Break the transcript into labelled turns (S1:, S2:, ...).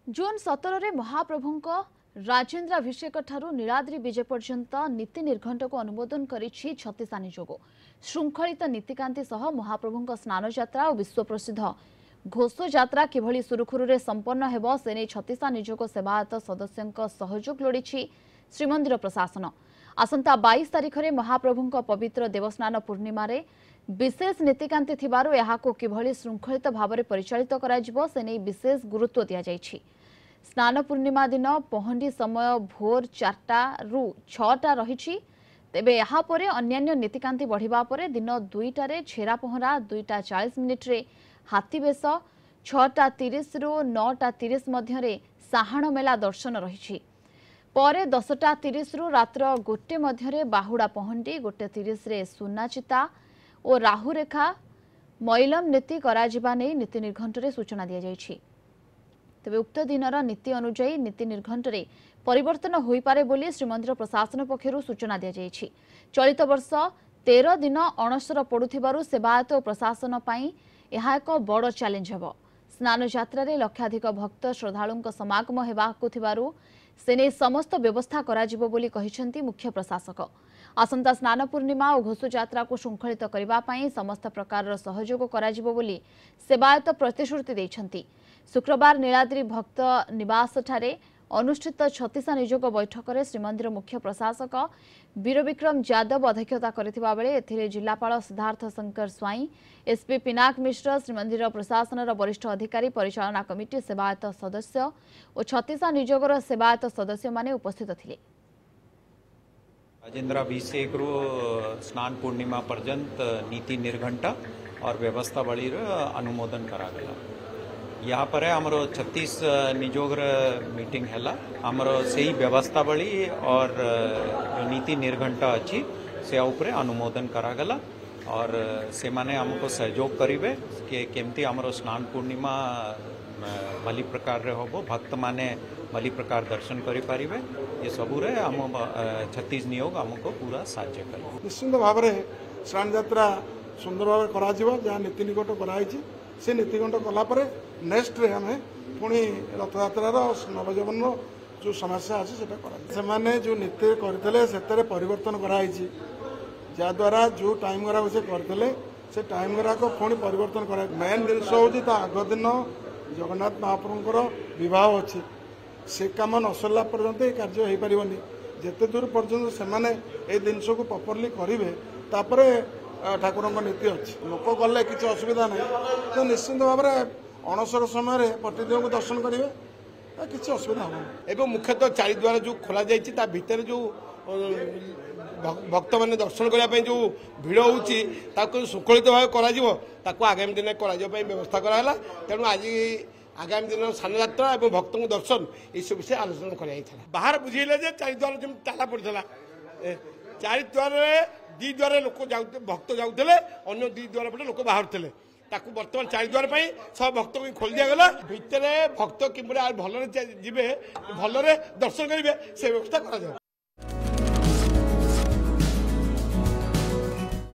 S1: जून 17 रे महाप्रभुंक राजेन्द्राभिषेक ठारू नीलाद्री विजय पर्यंत नीति निर्घंट को अनुमोदन करिछि छत्तीसा नियोग। श्रृंखलित नीतिकांति सह महाप्रभुंक स्नान यात्रा और विश्व प्रसिद्ध घोष यात्रा किभली सुरुखुरुरे संपन्न हेब से नहीं छत्तीसा नियोग सेवायत सदस्यंक सहयोग लोड़िछि श्रीमंदिर प्रशासन। आसंता 22 तारिख में महाप्रभुंक पवित्र देवस्नान पूर्णिमा रे विशेष नीतिकांति थिबारु एहाको किभली श्रृंखलित भाव में परिचालित कराजिबो से नहीं विशेष गुरुत्व दिया जाइछि। स्नान पूर्णिमा दिन पहंडी समय भोर 4टा रु 6टा रही। तेबे यहाँ परे अन्यान्य नीतिकांति बढ़िबा परे दिन 2टारे छेरा पहरा 2:40 रे हाथी बेस 6:30 रु 9:30 मध्य साहाण मेला दर्शन रही। परे 10:30 रु रात्र 1 मध्य बाहुड़ा पहंडी 1:30 रे सुनाचिता और राहुरेखा मैलम नीति कराजिबा नै नीति निर्घंटरे सूचना दिया जाइछि। तेबे उक्त दिनर नीति अनुଯାयी नीति निर्घंटरे परिवर्तन होई पारे बोली श्रीमंदिर प्रशासन पक्षरु सूचना दिया जाइछि। चलित वर्ष 13 दिन अणसर पड़ुथिबारु सेवायत और प्रशासन पई एहा एक बड़ चैलेंज हेबो। स्नान यात्रा रे लक्षाधिक भक्त श्रद्धालुंक समागम हेबाकु थिबारु सेने समस्त व्यवस्था कराजिबो बोली कहिसेंती मुख्य प्रशासक। आसंता स्नान पूर्णिमा और घोष यात्रा को श्रृंखलित करबा पई समस्त प्रकार सहयोग कराजिबो बोली सेवायत प्रतिश्रुति दैछंती। शुक्रवार नीलाद्री भक्त निवास ठारे अनुष्ठित छत्तीसा नियोग बैठक में श्रीमंदिर मुख्य प्रशासक वीरविक्रम यादव अध्यक्षता करथिबा बेले एथिरे जिलापाल सिद्धार्थ शंकर स्वाई, एसपी पिनाक मिश्र, श्रीमंदिर प्रशासन वरिष्ठ अधिकारी, परिचालना कमिटी, सेवायत सदस्य और छत्तीसा नियोगर सेवायत सदस्य माने उपस्थित थिले।
S2: राजेन्द्राभिषेक रू स्नान पूर्णिमा पर्यंत नीति निर्घंट और व्यवस्था बड़ी अनुमोदन करागला। यहाँ पर आमर 36 निजोगर मीटिंग हैला आमर सही व्यवस्था बड़ी और जो नीति निर्घंट अच्छी से ऊपर अनुमोदन करागला और से माने हमको सहयोग करिवे कि केमती आमर स्नान पूर्णिमा भली प्रकार रे होबो, भक्त माने भली प्रकार दर्शन करि पारिबे। ये सबू रे हम 36 नियोग हमको पूरा साहाय्य करिवे।
S3: निश्चित भाव में स्नान यात्रा सुंदर भाव करा जिवो। जहाँ नीति निकट कराई से नीतिगंठ कलापर नेक्स्ट रे हमें पुणी रथ यात्रार नवजीवन जो समस्या अच्छे से जो नीति करते से परिवर्तन कराई जद्वारा जो टाइम गुरा से करते से टाइम गुराक पुणी परिवर्तन कर मेन जिनस हूँ आग दिन जगन्नाथ महाप्रभुंर बह अच्छी से कम न सरला पर्यंत ये कार्य हो पारनि जिते दूर पर्यंत से जिनस को प्रॉपर्ली करेंगे तापर ठाकुर नीति अच्छी लोक गले किसी असुविधा ना तो निश्चित भाव में अणसर समय प्रतिदिन को दर्शन करेंगे किसी असुविधा हम
S4: एवं मुख्यतः चारिद्वार जो खोल जाता भितर जो भक्त मैंने दर्शन करने जो भिड़ हो सुखलित भाव कर आगामी दिन कर व्यवस्था कराला। तेणु आज आगामी दिन स्नान यात्रा और भक्त दर्शन ये सब विषय आलोचना कर बाहर बुझेले चारिद्वार जमी ताला पड़ा चारिद्वार दी द्वार लोक भक्त जाऊे अन्य दी द्वार पटे लोक बाहर थे ताकू बर्तमान चारिद्वार सब भक्त को खोल दिगला भितर भक्त कि भल जी भल दर्शन करेंगे से व्यवस्था करा।